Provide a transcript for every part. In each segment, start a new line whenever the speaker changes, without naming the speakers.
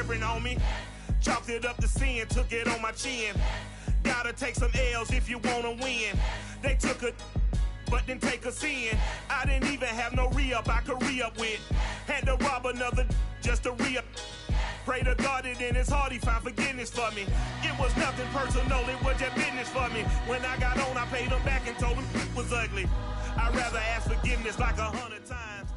tripping on me. Chalked it up to sin, took it on my chin. Gotta take some L's if you wanna win. They took a but didn't take us in. I didn't even have no re-up I could re-up with. Had to rob another just to re-up. Pray to God that in his heart he found forgiveness for me. It was nothing personal, it was just business for me. When I got on, I paid him back and told him it was ugly. I'd rather ask forgiveness like 100 times.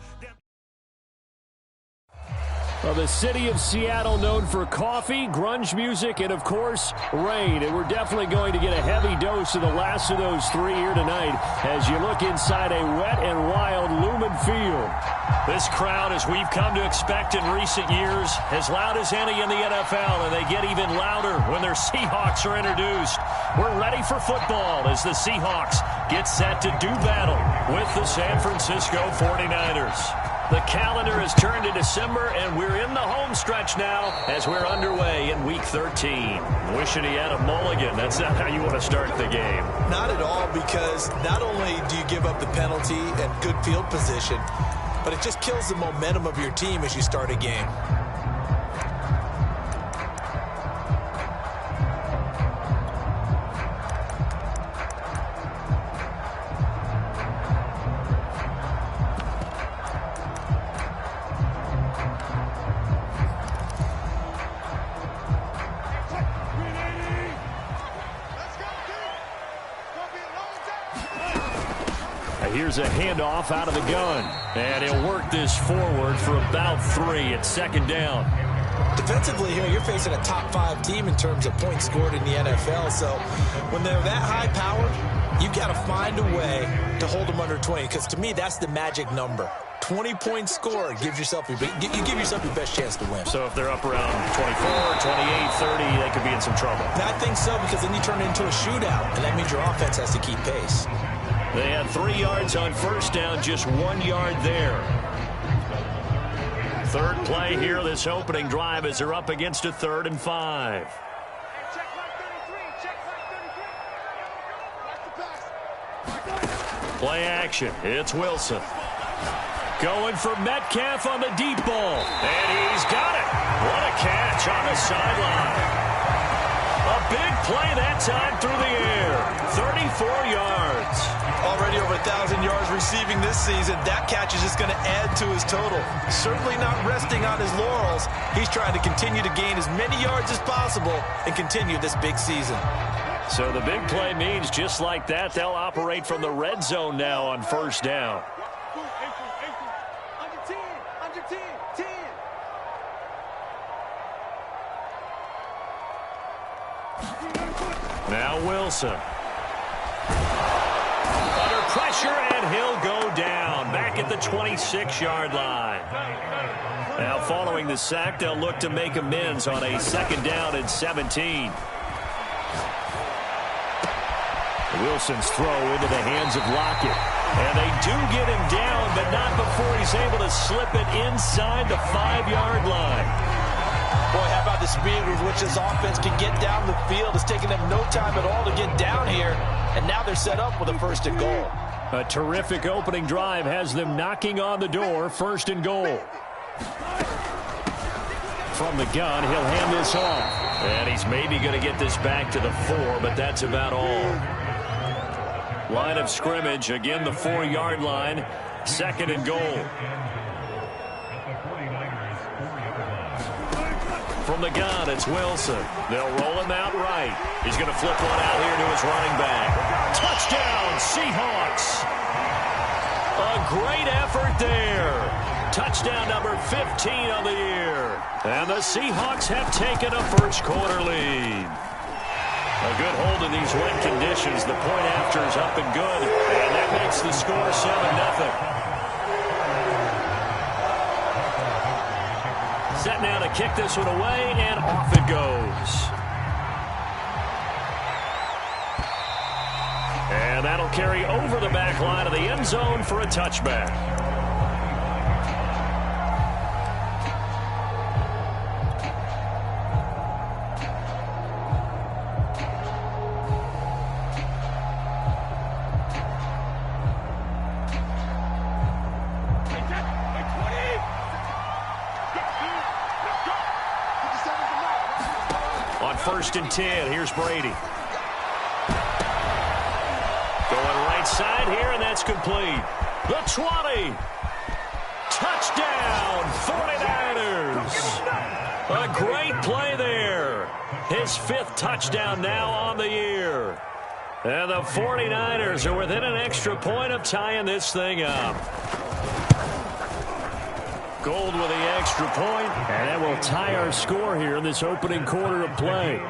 Well, the city of Seattle known for coffee, grunge music, and, of course, rain. And we're definitely going to get a heavy dose of the last of those three here tonight as you look inside a wet and wild Lumen Field. This crowd, as we've come to expect in recent years, as loud as any in the NFL, and they get even louder when their Seahawks are introduced. We're ready for football as the Seahawks get set to do battle with the San Francisco 49ers. The calendar has turned to December, and we're in the home stretch now as we're underway in Week 13. Wishing he had a mulligan. That's not how you want to start the game.
Not at all, because not only do you give up the penalty and good field position, but it just kills the momentum of your team as you start a game.
Here's a handoff out of the gun. And he'll work this forward for about 3 at second down.
Defensively here, you're facing a top 5 team in terms of points scored in the NFL. So when they're that high powered, you've got to find a way to hold them under 20. Because to me, that's the magic number. 20 points scored gives yourself you give yourself your best chance to win.
So if they're up around 24, 28, 30, they could be in some trouble.
I think so, because then you turn it into a shootout, and that means your offense has to keep pace.
They had 3 yards on first down, just 1 yard there. Third play here, this opening drive, as they're up against a 3rd and 5. Play action. It's Wilson. Going for Metcalf on the deep ball. And he's got it. What a catch on the sideline. A big play that time through the air. 34 yards.
Already over 1,000 yards receiving this season. That catch is just going to add to his total. Certainly not resting on his laurels. He's trying to continue to gain as many yards as possible and continue this big season.
So the big play means just like that, they'll operate from the red zone now on first down. Now Wilson. Under pressure, and he'll go down. Back at the 26-yard line. Now following the sack, they'll look to make amends on a 2nd down and 17. Wilson's throw into the hands of Lockett. And they do get him down, but not before he's able to slip it inside the 5-yard line.
Boy, how about the speed with which this offense can get down the field? It's taken them no time at all to get down here, and now they're set up with a 1st and goal.
A terrific opening drive has them knocking on the door, 1st and goal. From the gun, he'll hand this off. And he's maybe going to get this back to the 4, but that's about all. Line of scrimmage, again the 4-yard line, 2nd and goal. From the gun, it's Wilson. They'll roll him out right. He's going to flip one out here to his running back. Touchdown, Seahawks. A great effort there. Touchdown number 15 on the year. And the Seahawks have taken a first-quarter lead. A good hold in these wet conditions. The point after is up and good. And that makes the score 7-0. Set now to kick this one away, and off it goes. And that'll carry over the back line of the end zone for a touchback. 1st and 10. Here's Brady. Going right side here, and that's complete. The 20. Touchdown, 49ers. A great play there. His 5th touchdown now on the year. And the 49ers are within an extra point of tying this thing up. Gold with the extra point, and that will tie our score here in this opening quarter of play.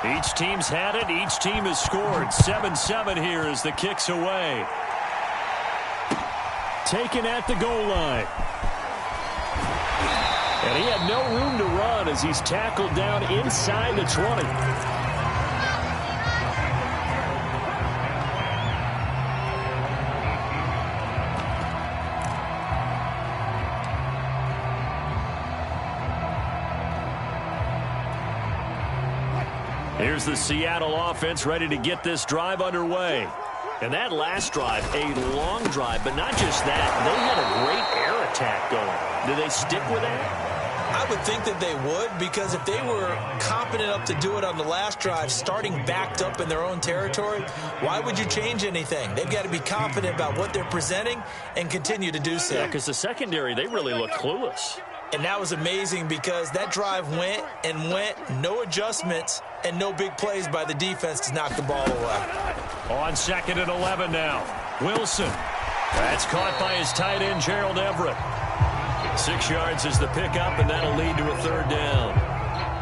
Each team's had it. Each team has scored. 7-7 here as the kick's away. Taken at the goal line. And he had no room to run as he's tackled down inside the 20. Here's the Seattle offense ready to get this drive underway. And that last drive, a long drive, but not just that. They had a great air attack going. Do they stick with that?
I would think that they would, because if they were competent enough to do it on the last drive, starting backed up in their own territory, why would you change anything? They've got to be confident about what they're presenting and continue to do so.
Yeah, because the secondary, they really look clueless.
And that was amazing because that drive went and went, no adjustments, and no big plays by the defense to knock the ball away.
On 2nd and 11 now. Wilson. That's caught by his tight end, Gerald Everett. 6 yards is the pickup, and that'll lead to a 3rd down.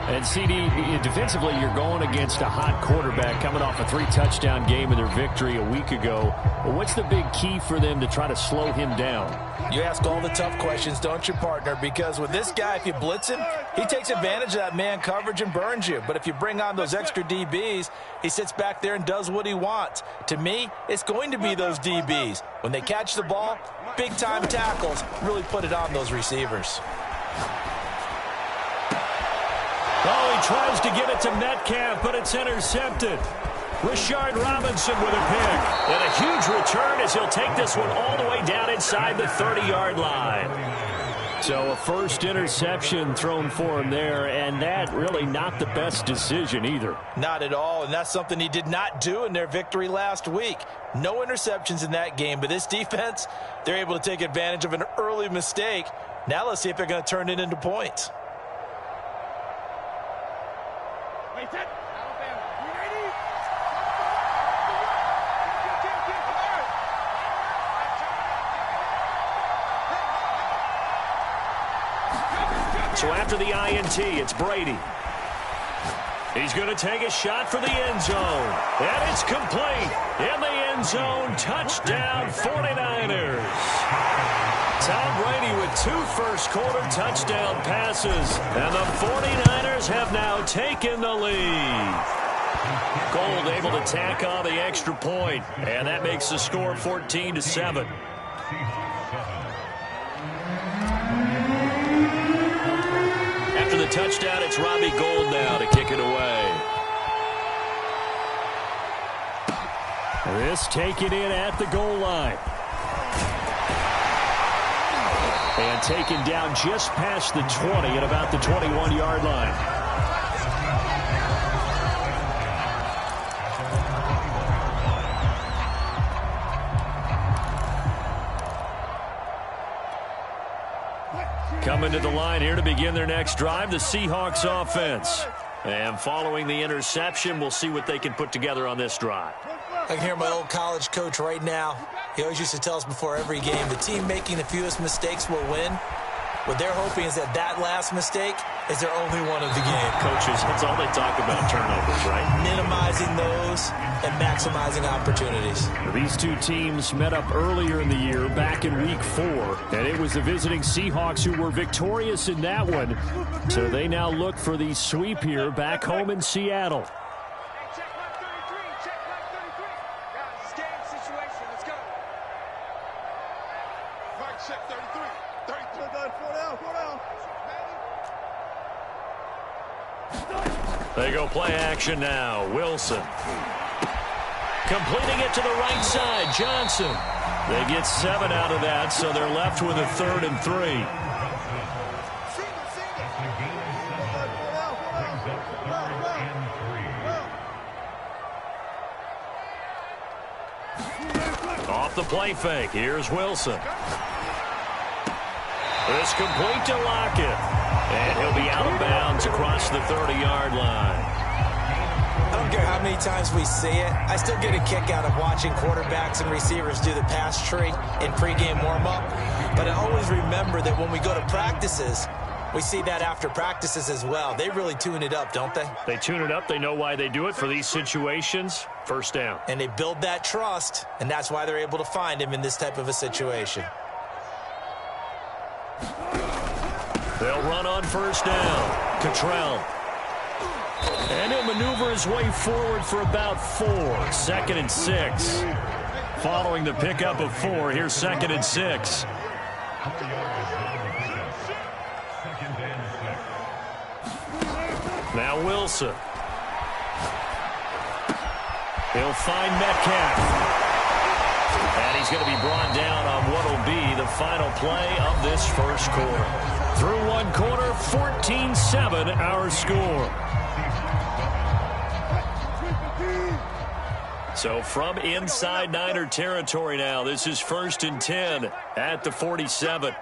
And, CD, defensively, you're going against a hot quarterback coming off a 3-touchdown game in their victory a week ago. Well, what's the big key for them to try to slow him down?
You ask all the tough questions, don't you, partner? Because with this guy, if you blitz him, he takes advantage of that man coverage and burns you. But if you bring on those extra DBs, he sits back there and does what he wants. To me, it's going to be those DBs. When they catch the ball, big-time tackles really put it on those receivers.
Oh, he tries to get it to Metcalf, but it's intercepted. Rashard Robinson with a pick. And a huge return as he'll take this one all the way down inside the 30-yard line. So a first interception thrown for him there, and that really not the best decision either.
Not at all, and that's something he did not do in their victory last week. No interceptions in that game, but this defense, they're able to take advantage of an early mistake. Now let's see if they're going to turn it into points.
So after the INT, it's Brady. He's going to take a shot for the end zone. And it's complete. In the end zone, touchdown 49ers. Tom Brady with 2 first-quarter touchdown passes. And the 49ers have now taken the lead. Gold able to tack on the extra point. And that makes the score 14-7. After the touchdown, it's Robbie Gould now to kick it away. This taken in at the goal line. And taken down just past the 20 at about the 21-yard line. Coming to the line here to begin their next drive, the Seahawks offense. And following the interception, we'll see what they can put together on this drive.
I can hear my old college coach right now. He always used to tell us before every game, the team making the fewest mistakes will win. What they're hoping is that that last mistake is their only one of the game.
Coaches, that's all they talk about, turnovers, right?
Minimizing those and maximizing opportunities.
These two teams met up earlier in the year, back in Week 4, and it was the visiting Seahawks who were victorious in that one. So they now look for the sweep here back home in Seattle. They go play action now. Wilson. Completing it to the right side, Johnson. They get 7 out of that, so they're left with a 3rd and 3. Off the play fake, here's Wilson. It's complete to Lockett. And he'll be out of bounds across the 30-yard line.
I don't care how many times we see it. I still get a kick out of watching quarterbacks and receivers do the pass tree in pregame warm-up. But I always remember that when we go to practices, we see that after practices as well. They really tune it up, don't they?
They tune it up. They know why they do it for these situations. First down.
And they build that trust, and that's why they're able to find him in this type of a situation.
They'll run on first down. Cottrell. And he'll maneuver his way forward for about 4. 2nd and 6. Following the pickup of 4, here's 2nd and 6. Now Wilson. He'll find Metcalf. And he's going to be brought down on what will be the final play of this first quarter. Through one quarter, 14-7 our score. So from inside Niner territory now, this is 1st and 10 at the 47.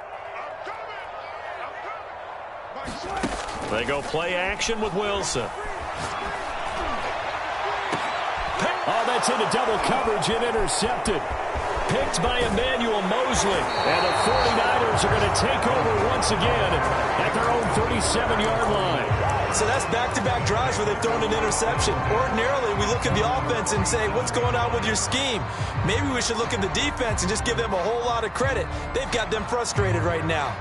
They go play action with Wilson. Oh, that's into double coverage and intercepted. Picked by Emmanuel Mosley. And the 49ers are going to take over once again at their own 37-yard line.
So that's back-to-back drives where they've thrown an interception. Ordinarily, we look at the offense and say, what's going on with your scheme? Maybe we should look at the defense and just give them a whole lot of credit. They've got them frustrated right now.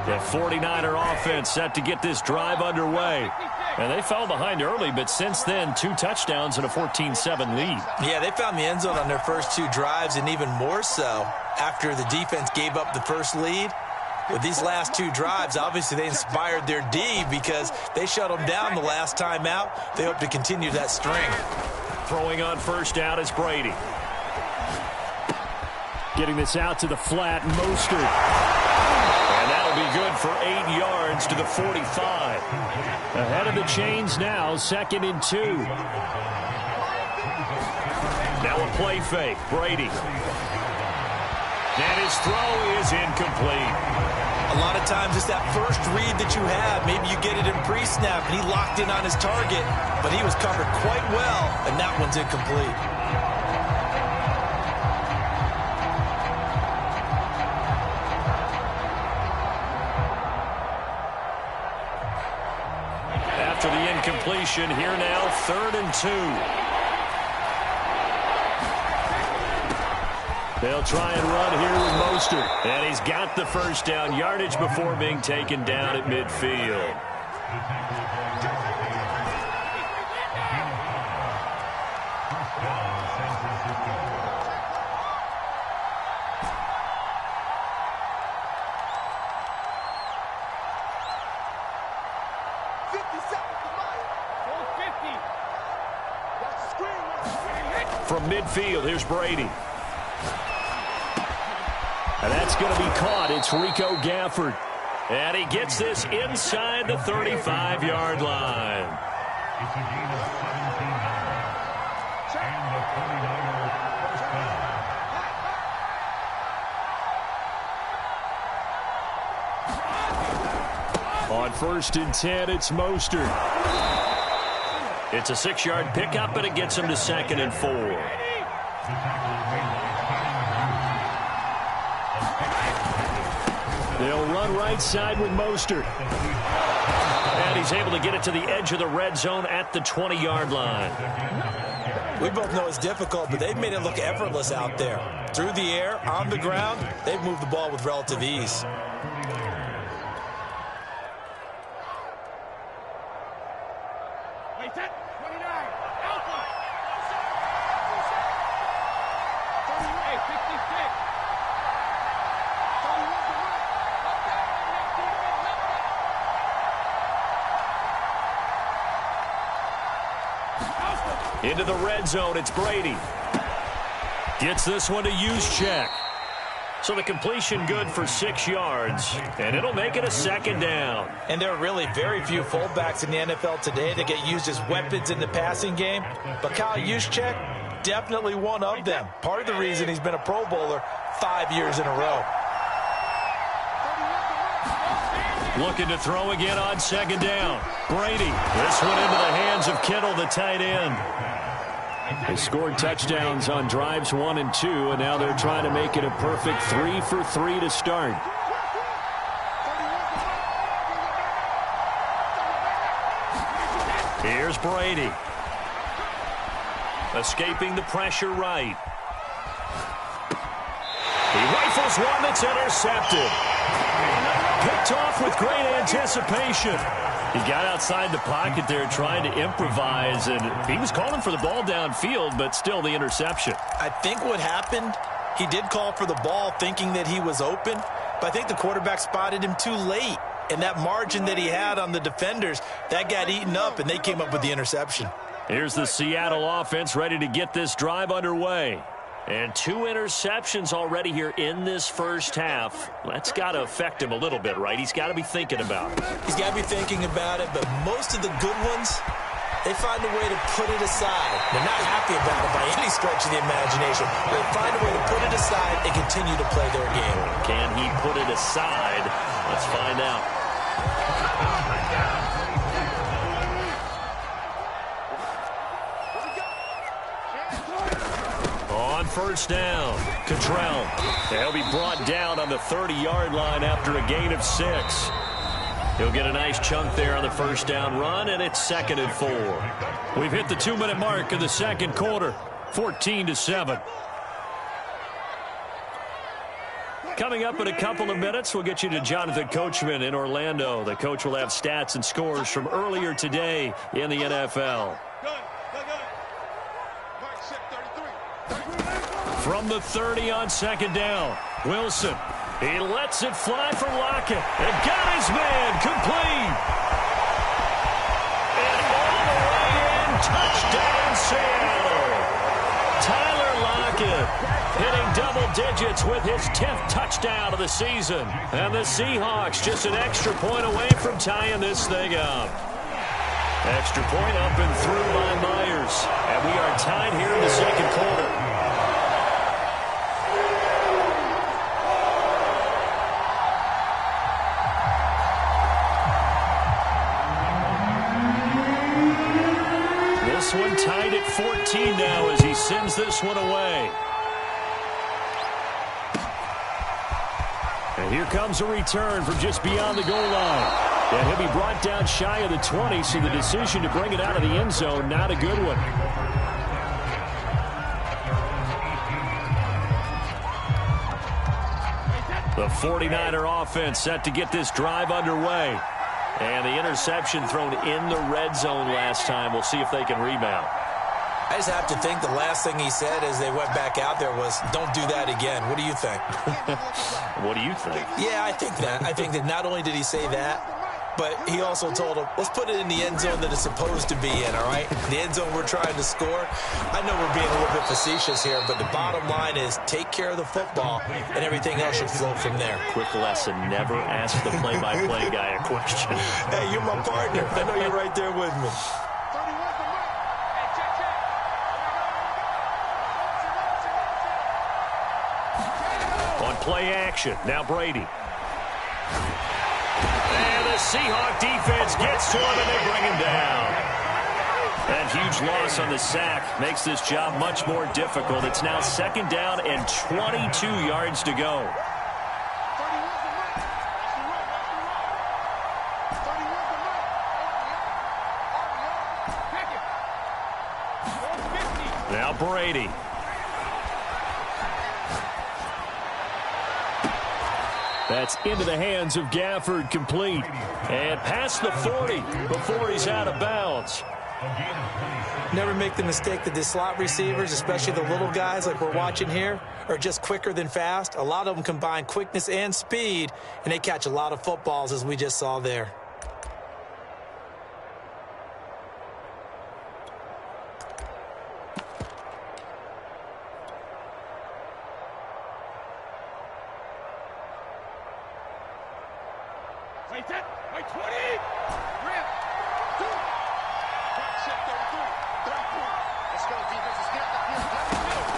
The 49er offense set to get this drive underway. And they fell behind early, but since then, 2 touchdowns and a 14-7 lead.
Yeah, they found the end zone on their first 2 drives, and even more so after the defense gave up the first lead. With these last 2 drives, obviously they inspired their D because they shut them down the last time out. They hope to continue that string.
Throwing on first down is Brady. Getting this out to the flat, Mostert. And that'll be good for 8 yards to the 45. Ahead of the chains now, 2nd and 2. Now a play fake, Brady. And his throw is incomplete.
A lot of times it's that first read that you have. Maybe you get it in pre-snap, and he locked in on his target, but he was covered quite well, and that one's incomplete.
After the incompletion, here now, 3rd and 2. They'll try and run here with Mostert. And he's got the first down yardage before being taken down at midfield. From midfield, here's Brady. And that's going to be caught. It's Rico Gafford. And he gets this inside the 35-yard line. On 1st and 10, it's Mostert. It's a 6-yard pickup, and it gets him to 2nd and 4. They'll run right side with Mostert. And he's able to get it to the edge of the red zone at the 20-yard line.
We both know it's difficult, but they've made it look effortless out there. Through the air, on the ground, they've moved the ball with relative ease.
Into the red zone, it's Brady. Gets this one to Juszczyk. So the completion good for 6 yards, and it'll make it a second down.
And there are really very few fullbacks in the NFL today that get used as weapons in the passing game. But Kyle Juszczyk, definitely one of them. Part of the reason he's been a Pro Bowler 5 years in a row.
Looking to throw again on second down. Brady. This one into the hands of Kittle, the tight end. They scored touchdowns on drives 1 and 2, and now they're trying to make it a perfect 3 for 3 to start. Here's Brady. Escaping the pressure right. He rifles one that's intercepted. Picked off with great anticipation. He got outside the pocket there trying to improvise, and he was calling for the ball downfield, but still the interception.
I think what happened, he did call for the ball thinking that he was open, but I think the quarterback spotted him too late. And that margin that he had on the defenders, that got eaten up, and they came up with the interception.
Here's the Seattle offense ready to get this drive underway. And 2 interceptions already here in this first half. That's got to affect him a little bit, right? He's got to be thinking about it.
He's got to be thinking about it, but most of the good ones, they find a way to put it aside. They're not happy about it by any stretch of the imagination. They find a way to put it aside and continue to play their game.
Can he put it aside? Let's find out. On first down, Cottrell. He'll be brought down on the 30-yard line after a gain of 6. He'll get a nice chunk there on the first down run, and it's 2nd and 4. We've hit the 2-minute mark in the second quarter, 14-7. Coming up in a couple of minutes, we'll get you to Jonathan Coachman in Orlando. The coach will have stats and scores from earlier today in the NFL. From the 30 on second down, Wilson. He lets it fly for Lockett. And got his man complete. And all the way in, touchdown Seattle. Tyler Lockett hitting double digits with his 10th touchdown of the season. And the Seahawks just an extra point away from tying this thing up. Extra point up and through by Myers. And we are tied here in the second quarter. This one tied at 14 now as he sends this one away. And here comes a return from just beyond the goal line. And he'll be brought down shy of the 20, so the decision to bring it out of the end zone, not a good one. The 49er offense set to get this drive underway. And the interception thrown in the red zone last time. We'll see if they can rebound.
I just have to think the last thing he said as they went back out there was, don't do that again. What do you think?
What do you think?
Yeah, I think that. I think that not only did he say that, but he also told him, let's put it in the end zone that it's supposed to be in, all right? The end zone we're trying to score. I know we're being a little bit facetious here, but the bottom line is take care of the football, and everything else should flow from there.
Quick lesson, never ask the play-by-play guy a question.
Hey, you're my partner. I know you're right there with me.
On play action, now Brady. And the Seahawk defense gets to him, and they bring him down. That huge loss on the sack makes this job much more difficult. It's now 2nd down and 22 yards to go. Now Brady. That's into the hands of Gafford, complete. And past the 40 before he's out of bounds.
Never make the mistake that the slot receivers, especially the little guys like we're watching here, are just quicker than fast. A lot of them combine quickness and speed, and they catch a lot of footballs, as we just saw there.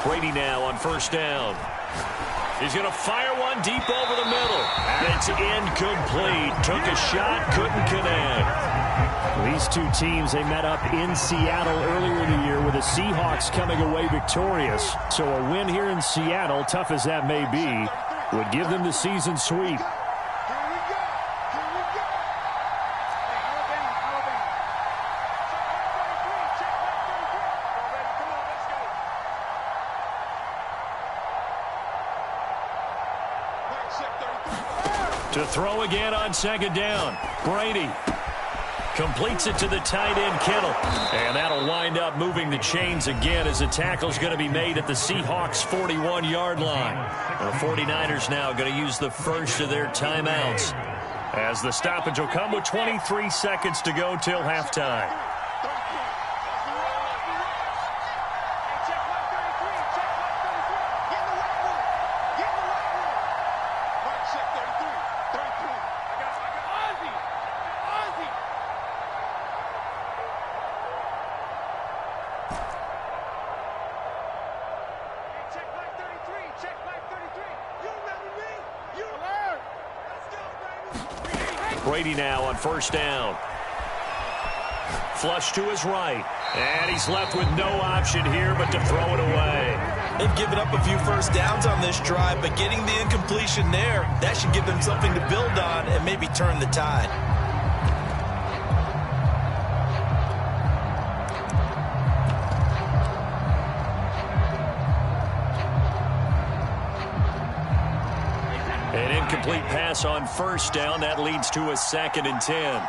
Brady now on first down. He's going to fire one deep over the middle. And it's incomplete. Took a shot, couldn't connect.
These two teams, they met up in Seattle earlier in the year with the Seahawks coming away victorious. So a win here in Seattle, tough as that may be, would give them the season sweep.
To throw again on second down. Brady completes it to the tight end, Kittle. And that'll wind up moving the chains again as the tackle's going to be made at the Seahawks' 41-yard line. The 49ers now going to use the first of their timeouts, as the stoppage will come with 23 seconds to go till halftime. Brady now on first down. Flush to his right. And he's left with no option here but to throw it away.
They've given up a few first downs on this drive, but getting the incompletion there, that should give them something to build on and maybe turn the tide.
An incomplete pass on first down. That leads to a 2nd and 10.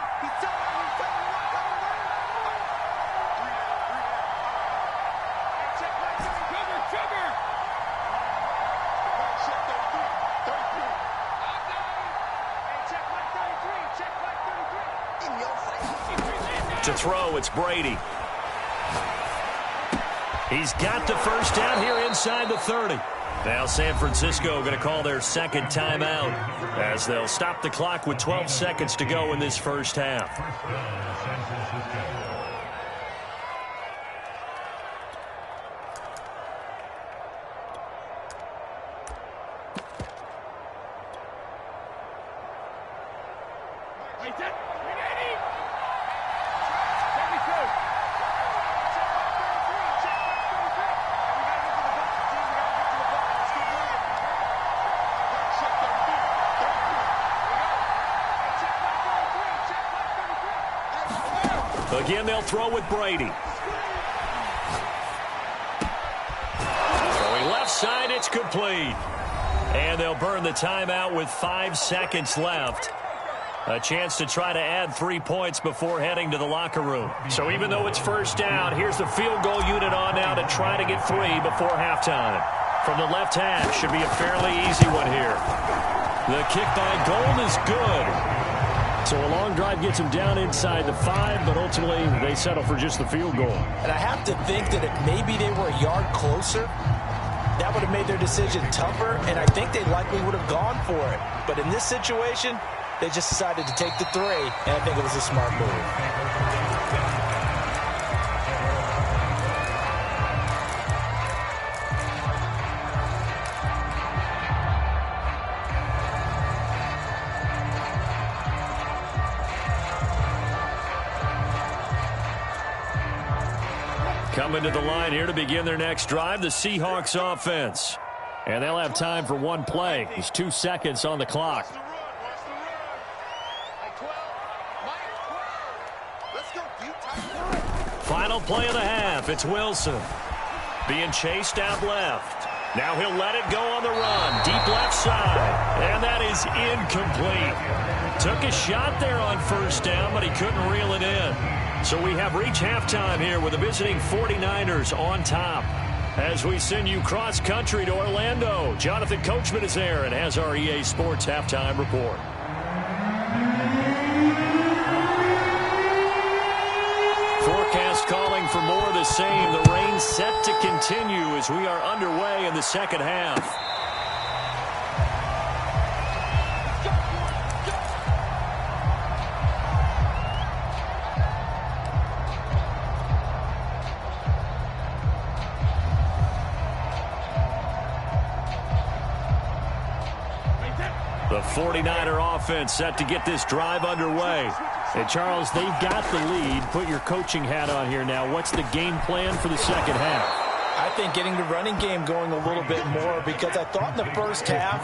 To throw, it's Brady. He's got the first down here inside the 30. Now San Francisco going to call their second timeout as they'll stop the clock with 12 seconds to go in this first half. Again, they'll throw with Brady. Throwing left side, it's complete. And they'll burn the timeout with 5 seconds left. A chance to try to add 3 points before heading to the locker room. So even though it's first down, here's the field goal unit on now to try to get 3 before halftime. From the left half, should be a fairly easy one here. The kick by Gold is good.
So a long drive gets them down inside the 5, but ultimately they settle for just the field goal.
And I have to think that if maybe they were a yard closer, that would have made their decision tougher, and I think they likely would have gone for it. But in this situation, they just decided to take the 3, and I think it was a smart move.
Coming to the line here to begin their next drive, the Seahawks offense. And they'll have time for one play. There's 2 seconds on the clock. Final play of the half. It's Wilson being chased out left. Now he'll let it go on the run. Deep left side. And that is incomplete. Took a shot there on first down, but he couldn't reel it in. So we have reached halftime here with the visiting 49ers on top. As we send you cross-country to Orlando, Jonathan Coachman is there and has our EA Sports halftime report. Forecast calling for more of the same. The rain set to continue as we are underway in the second half. The 49er offense set to get this drive underway.
And, Charles, they've got the lead. Put your coaching hat on here now. What's the game plan for the second half?
I think getting the running game going a little bit more, because I thought in the first half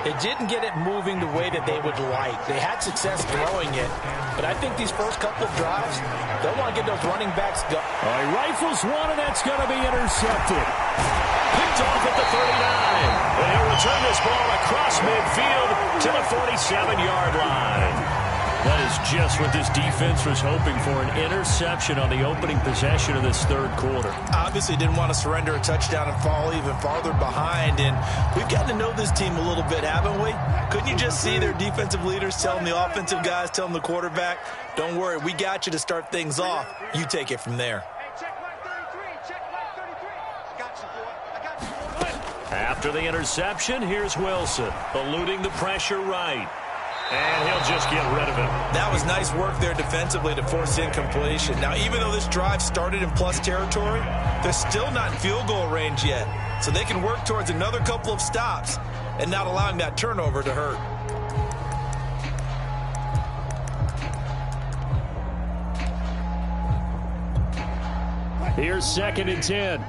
they didn't get it moving the way that they would like. They had success throwing it, but I think these first couple of drives, they'll want to get those running backs go.
He rifles one, and that's going to be intercepted. Picked off at the 39. And he'll return this ball across midfield to the 47-yard line. That is just what this defense was hoping for, an interception on the opening possession of this third quarter.
Obviously didn't want to surrender a touchdown and fall even farther behind, and we've gotten to know this team a little bit, haven't we? Couldn't you just see their defensive leaders telling the offensive guys, telling the quarterback, don't worry, we got you to start things off. You take it from there.
After the interception, here's Wilson, eluding the pressure right. And he'll just get rid of it.
That was nice work there defensively to force incompletion. Now, even though this drive started in plus territory, they're still not in field goal range yet. So they can work towards another couple of stops and not allowing that turnover to hurt.
Here's 2nd and 10.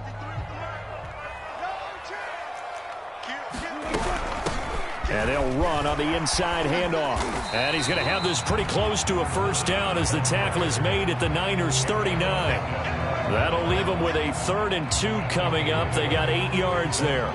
And they'll run on the inside handoff.
And he's going to have this pretty close to a first down as the tackle is made at the Niners' 39. That'll leave them with a 3rd and 2 coming up. They got 8 yards there.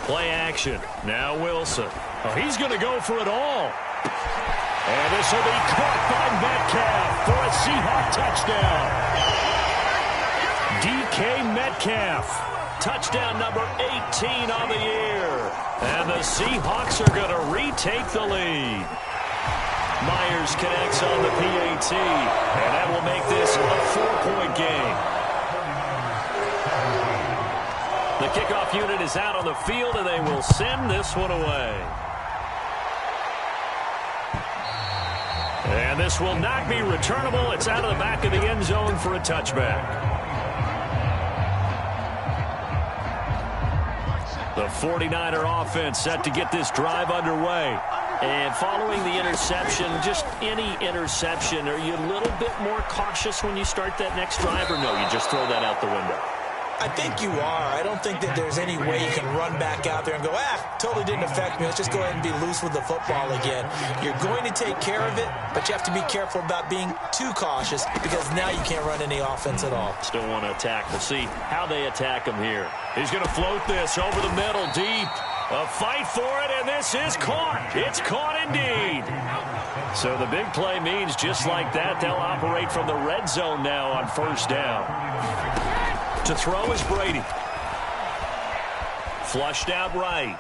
Play action. Now Wilson.
Oh, he's going to go for it all. And this will be caught by Metcalf for a Seahawk touchdown.
DK Metcalf. Touchdown number 18 on the year. And the Seahawks are going to retake the lead. Myers connects on the PAT. And that will make this a 4-point game. The kickoff unit is out on the field, and they will send this one away. And this will not be returnable. It's out of the back of the end zone for a touchback. The 49er offense set to get this drive underway. And following the interception, just any interception, are you a little bit more cautious when you start that next drive, or no, you just throw that out the window?
I think you are. I don't think that there's any way you can run back out there and go, totally didn't affect me. Let's just go ahead and be loose with the football again. You're going to take care of it, but you have to be careful about being too cautious because now you can't run any offense at all.
Still want to attack. We'll see how they attack him here. He's going to float this over the middle deep. A fight for it, and this is caught. It's caught indeed. So the big play means just like that, they'll operate from the red zone now on first down. To throw is Brady. Flushed out right.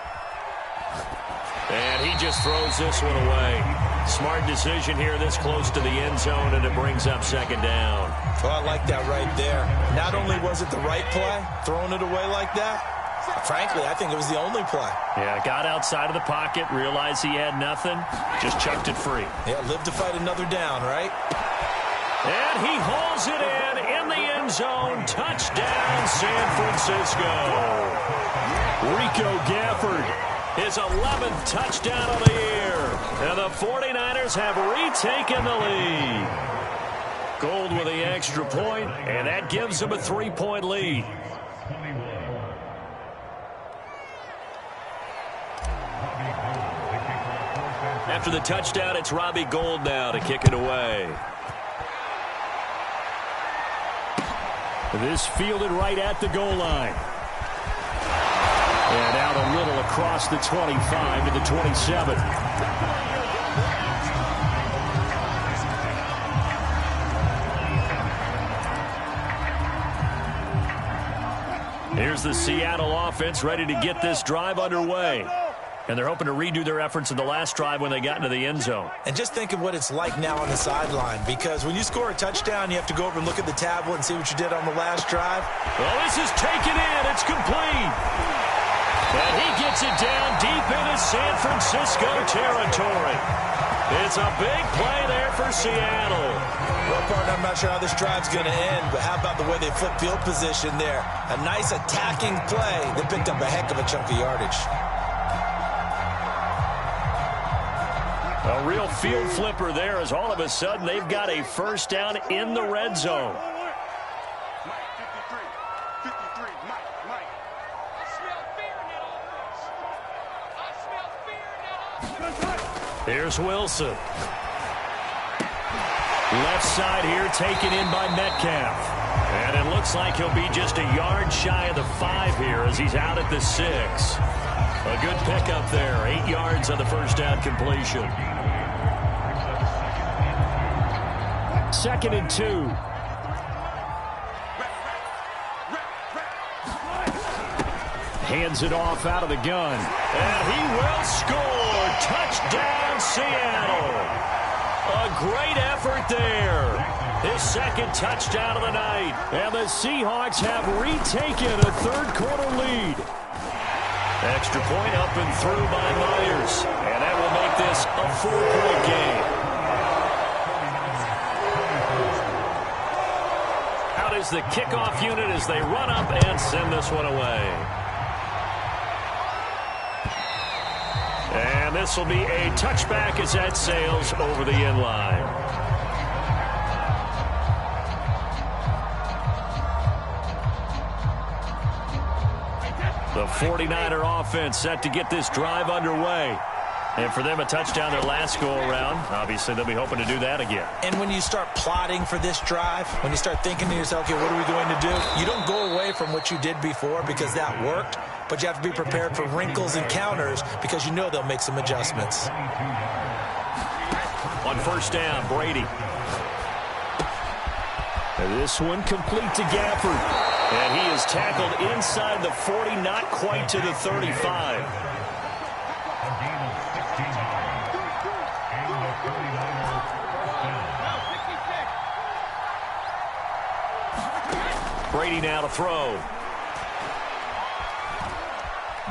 And he just throws this one away. Smart decision here this close to the end zone, and it brings up 2nd down.
Oh, I like that right there. Not only was it the right play, throwing it away like that, frankly, I think it was the only play.
Yeah, got outside of the pocket, realized he had nothing, just chucked it free.
Yeah, live to fight another down, right?
And he hauls it in the end zone. Touchdown, San Francisco. Rico Gafford, his 11th touchdown of the year. And the 49ers have retaken the lead. Gold with the extra point, and that gives them a 3-point lead. After the touchdown, it's Robbie Gould now to kick it away.
This fielded right at the goal line. And out a little across the 25 to the 27.
Here's the Seattle offense ready to get this drive underway. And they're hoping to redo their efforts in the last drive when they got into the end zone.
And just think of what it's like now on the sideline, because when you score a touchdown, you have to go over and look at the tablet and see what you did on the last drive.
Well, this is taken in. It's complete. And he gets it down deep into San Francisco territory. It's a big play there for Seattle.
Well, partner, I'm not sure how this drive's going to end, but how about the way they flipped field position there? A nice attacking play that picked up a heck of a chunk of yardage.
A real field flipper there, as all of a sudden they've got a first down in the red zone. Here's Wilson. Left side here taken in by Metcalf. And it looks like he'll be just a yard shy of the 5 here as he's out at the 6. A good pickup there. 8 yards on the first down completion. 2nd and 2. Hands it off out of the gun. And he will score. Touchdown, Seattle. A great effort there. His 2nd touchdown of the night. And the Seahawks have retaken a third-quarter lead. Extra point up and through by Myers. And that will make this a 4-point game. Out is the kickoff unit as they run up and send this one away. And this will be a touchback as that sails over the end line. The 49er offense set to get this drive underway. And for them, a touchdown their last go-around. Obviously, they'll be hoping to do that again.
And when you start plotting for this drive, when you start thinking to yourself, okay, what are we going to do? You don't go away from what you did before because that worked, but you have to be prepared for wrinkles and counters because you know they'll make some adjustments.
On first down, Brady. And this one complete to Gafford. And he is tackled inside the 40, not quite to the 35. Brady now to throw.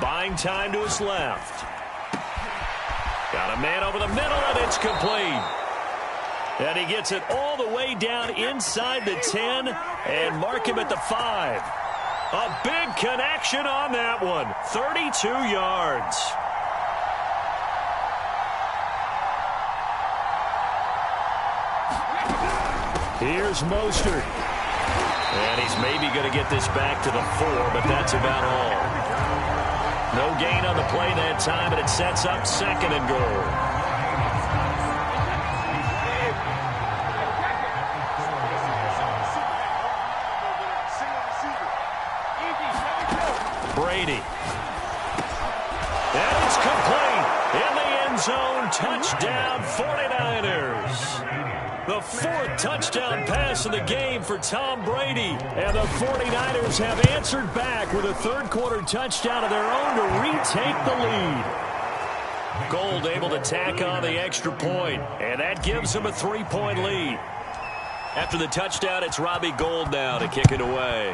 Buying time to his left. Got a man over the middle, and it's complete. And he gets it all the way down inside the 10 and mark him at the 5. A big connection on that one. 32 yards. Here's Mostert. And he's maybe going to get this back to the 4, but that's about all. No gain on the play that time, and it sets up 2nd and goal. Brady. And it's complete. In the end zone, touchdown 49ers. The 4th touchdown pass of the game for Tom Brady. And the 49ers have answered back with a third-quarter touchdown of their own to retake the lead. Gold able to tack on the extra point, and that gives them a 3-point lead. After the touchdown, it's Robbie Gould now to kick it away.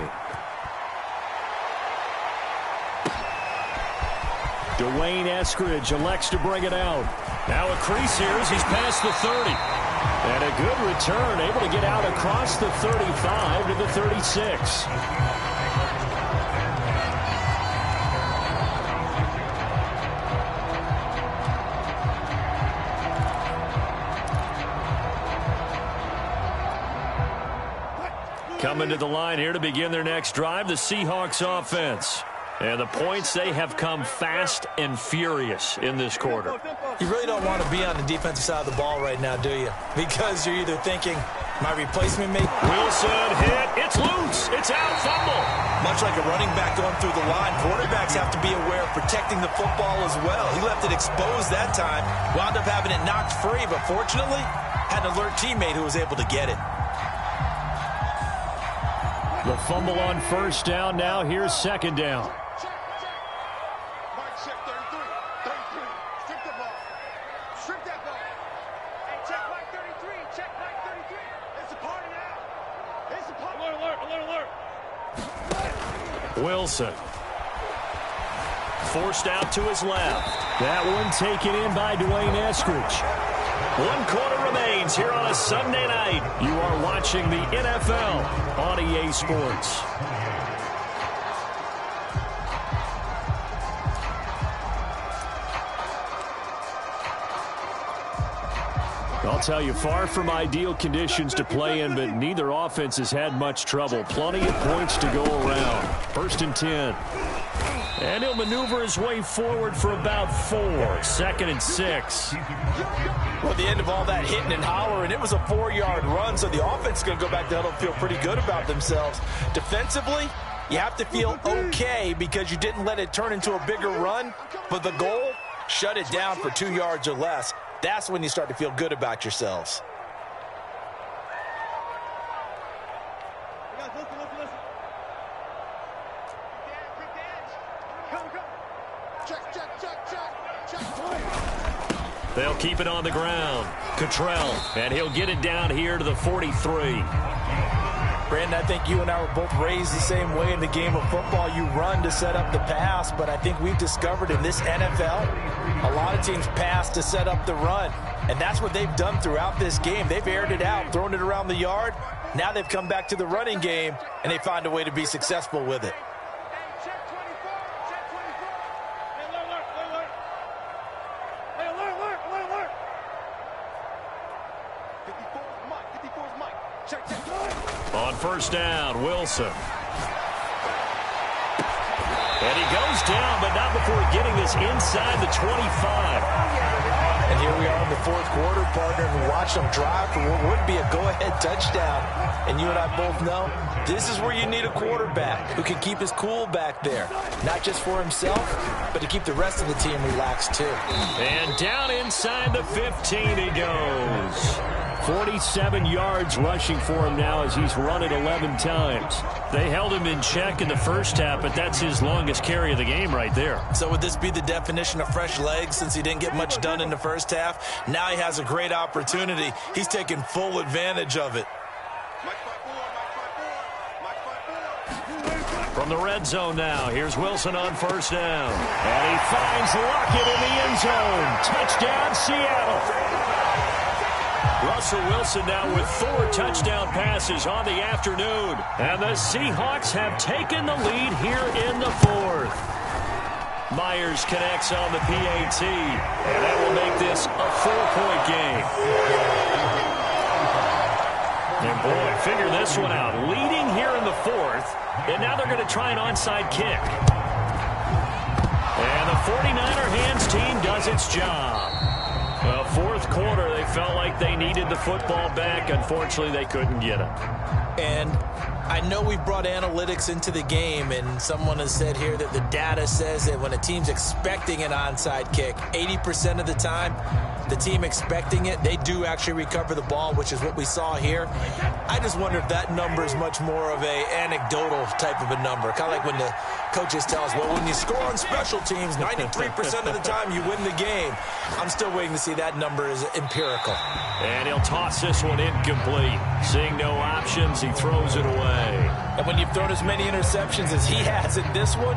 Dwayne Eskridge elects to bring it out. Now a crease here as he's past the 30. And a good return, able to get out across the 35 to the 36. Coming to the line here to begin their next drive, the Seahawks offense. And the points, they have come fast and furious in this quarter.
You really don't want to be on the defensive side of the ball right now, do you? Because you're either thinking, my replacement mate.
Wilson hit. It's loose. It's out. Fumble.
Much like a running back going through the line, quarterbacks have to be aware of protecting the football as well. He left it exposed that time. Wound up having it knocked free, but fortunately, had an alert teammate who was able to get it.
The fumble on first down. Now here's 2nd down. Wilson. Forced out to his left. That one taken in by Dwayne Eskridge. 1 quarter remains here on a Sunday night. You are watching the NFL on EA Sports. I'll tell you, far from ideal conditions to play in, but neither offense has had much trouble. Plenty of points to go around. 1st and 10. And he'll maneuver his way forward for about 4. 2nd and 6.
Well, at the end of all that hitting and hollering, it was a 4-yard run, so the offense is going to go back to huddle and feel pretty good about themselves. Defensively, you have to feel okay because you didn't let it turn into a bigger run, but the goal, shut it down for 2 yards or less. That's when you start to feel good about yourselves.
They'll keep it on the ground. Cottrell, and he'll get it down here to the 43.
Brandon, I think you and I were both raised the same way in the game of football. You run to set up the pass, but I think we've discovered in this NFL, a lot of teams pass to set up the run. And that's what they've done throughout this game. They've aired it out, thrown it around the yard. Now they've come back to the running game, and they find a way to be successful with it.
On 1st down, Wilson. And he goes down, but not before getting this inside the 25.
And here we are in the 4th quarter, partner, and watch them drive for what would be a go-ahead touchdown. And you and I both know this is where you need a quarterback who can keep his cool back there. Not just for himself, but to keep the rest of the team relaxed too.
And down inside the 15 he goes. 47 yards rushing for him now as he's run it 11 times. They held him in check in the first half, but that's his longest carry of the game right there.
So would this be the definition of fresh legs since he didn't get much done in the first half? Now he has a great opportunity. He's taking full advantage of it.
From the red zone now, here's Wilson on 1st down. And he finds Lockett in the end zone. Touchdown, Seattle. Russell Wilson now with 4 touchdown passes on the afternoon. And the Seahawks have taken the lead here in the 4th. Myers connects on the PAT. And that will make this a 4-point game. And boy, figure this one out. Leading here in the 4th. And now they're going to try an onside kick. And the 49er hands team does its job. Well, 4th quarter, they felt like they needed the football back. Unfortunately, they couldn't get it.
And I know we brought analytics into the game, and someone has said here that the data says that when a team's expecting an onside kick, 80% of the time, the team expecting it, they do actually recover the ball, which is what we saw here. I just wonder if that number is much more of a anecdotal type of a number. Kind of like when the coaches tell us, well, when you score on special teams, 93% of the time you win the game. I'm still waiting to see that number is empirical.
And he'll toss this one incomplete. Seeing no options, he throws it away.
And when you've thrown as many interceptions as he has in this one,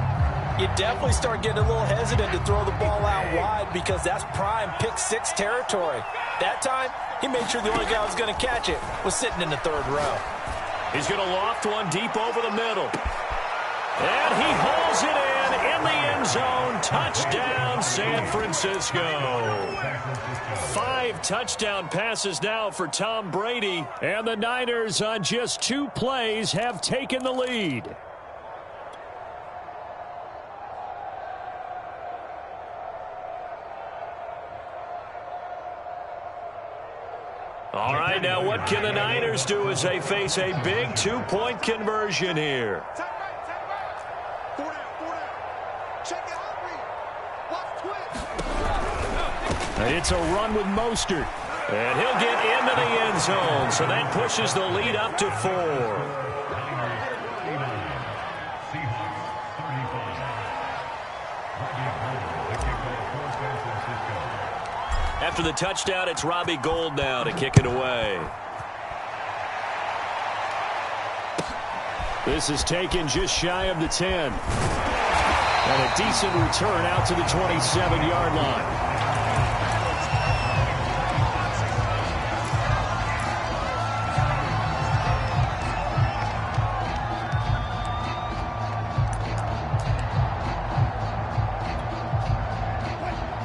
you definitely start getting a little hesitant to throw the ball out wide because that's prime pick 6 territory. That time, he made sure the only guy who was going to catch it was sitting in the 3rd row.
He's going to loft one deep over the middle. And he hauls it in the end zone. Touchdown, San Francisco. 5 touchdown passes now for Tom Brady. And the Niners on just 2 plays have taken the lead. All right, now what can the Niners do as they face a big 2-point conversion here? It's a run with Mostert. And he'll get into the end zone, so that pushes the lead up to 4. After the touchdown, it's Robbie Gould now to kick it away.
This is taken just shy of the 10. And a decent return out to the 27-yard line.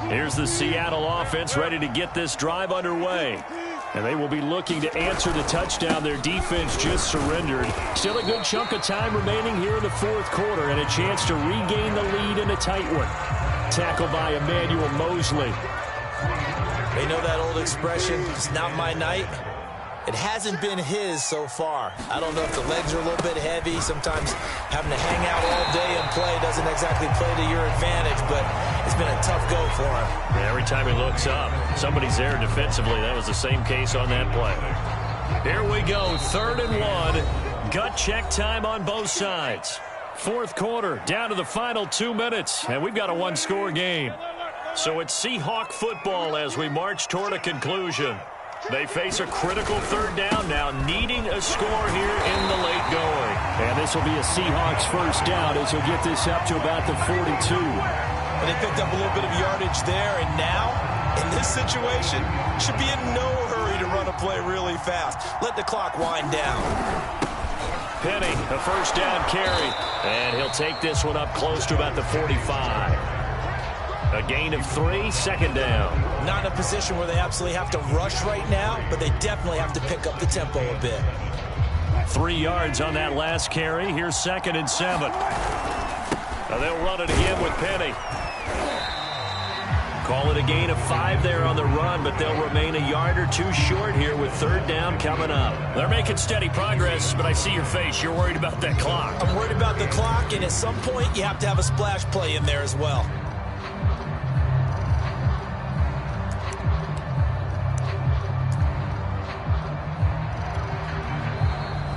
Here's the Seattle offense ready to get this drive underway. And they will be looking to answer the touchdown their defense just surrendered. Still a good chunk of time remaining here in the fourth quarter and a chance to regain the lead in a tight one. Tackled by Emmanuel Mosley.
They know that old expression, it's not my night. It hasn't been his so far. I don't know if the legs are a little bit heavy. Sometimes having to hang out all day and play doesn't exactly play to your advantage, but it's been a tough go for him.
Yeah, every time he looks up, somebody's there defensively. That was the same case on that play. Here we go, 3rd and 1. Gut check time on both sides. Fourth quarter, down to the final 2 minutes, and we've got a one-score game. So it's Seahawk football as we march toward a conclusion. They face a critical 3rd down now, needing a score here in the late going.
And this will be a Seahawks first down as he'll get this up to about the 42.
And they picked up a little bit of yardage there, and now, in this situation, should be in no hurry to run a play really fast. Let the clock wind down.
Penny, a first down carry, and he'll take this one up close to about the 45. A gain of 3, 2nd down.
Not in a position where they absolutely have to rush right now, but they definitely have to pick up the tempo a bit.
3 yards on that last carry. Here's 2nd and 7. Now they'll run it again with Penny. Call it a gain of 5 there on the run, but they'll remain a yard or 2 short here with 3rd down coming up. They're making steady progress, but I see your face. You're worried about that clock.
I'm worried about the clock, and at some point you have to have a splash play in there as well.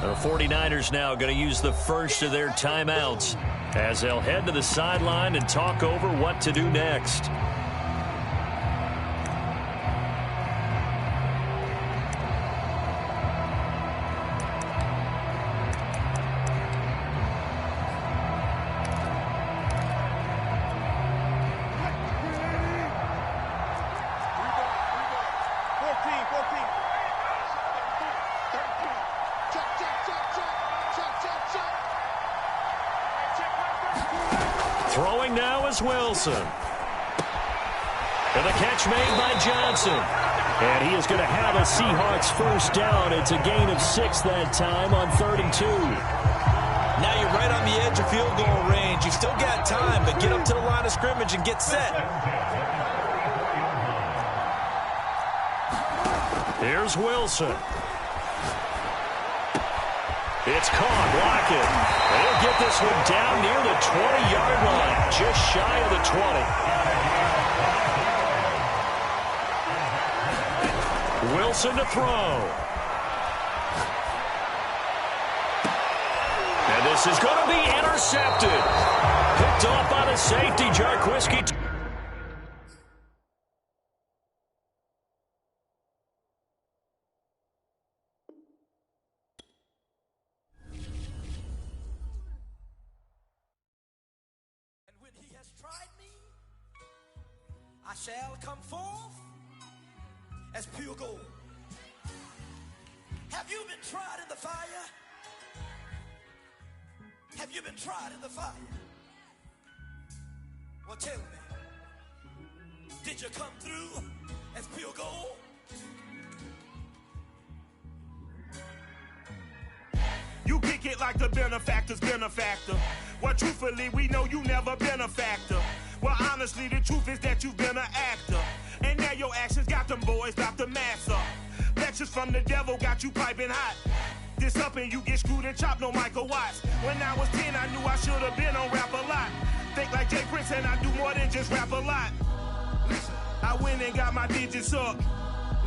The 49ers now going to use the first of their timeouts as they'll head to the sideline and talk over what to do next. Throwing now is Wilson. And the catch made by Johnson. And he is going to have a Seahawks first down. It's a gain of 6 that time on 3rd and 2.
Now you're right on the edge of field goal range. You've still got time, but get up to the line of scrimmage and get set.
Here's Wilson. It's caught, Lockett. They'll get this one down near the 20-yard line, just shy of the 20. Wilson to throw. And this is going to be intercepted. Picked off by the safety, Jarquiski.
I shall come forth as pure gold. Have you been tried in the fire? Have you been tried in the fire? Well, tell me, did you come through as pure gold?
You kick it like the benefactor's benefactor. Well, truthfully, we know you never been a factor. Well, honestly, the truth is that you've been an actor. And now your actions got them boys about to mass up. Lectures from the devil got you piping hot. This up and you get screwed and chopped, no Michael Watts. When I was 10, I knew I should have been on rap a lot. Think like Jay Prince and I do more than just rap a lot. Listen, I went and got my digits up.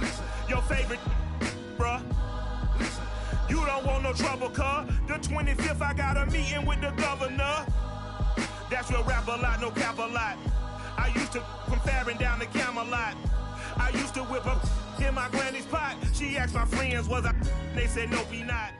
Listen, your favorite, bruh. Listen, you don't want no trouble, cuz. The 25th, I got a meeting with the governor. That's real rap a lot, no cap a lot. I used to from Farron down to Camelot. I used to whip up in my granny's pot. She asked my friends, was I? They said, nope, he not.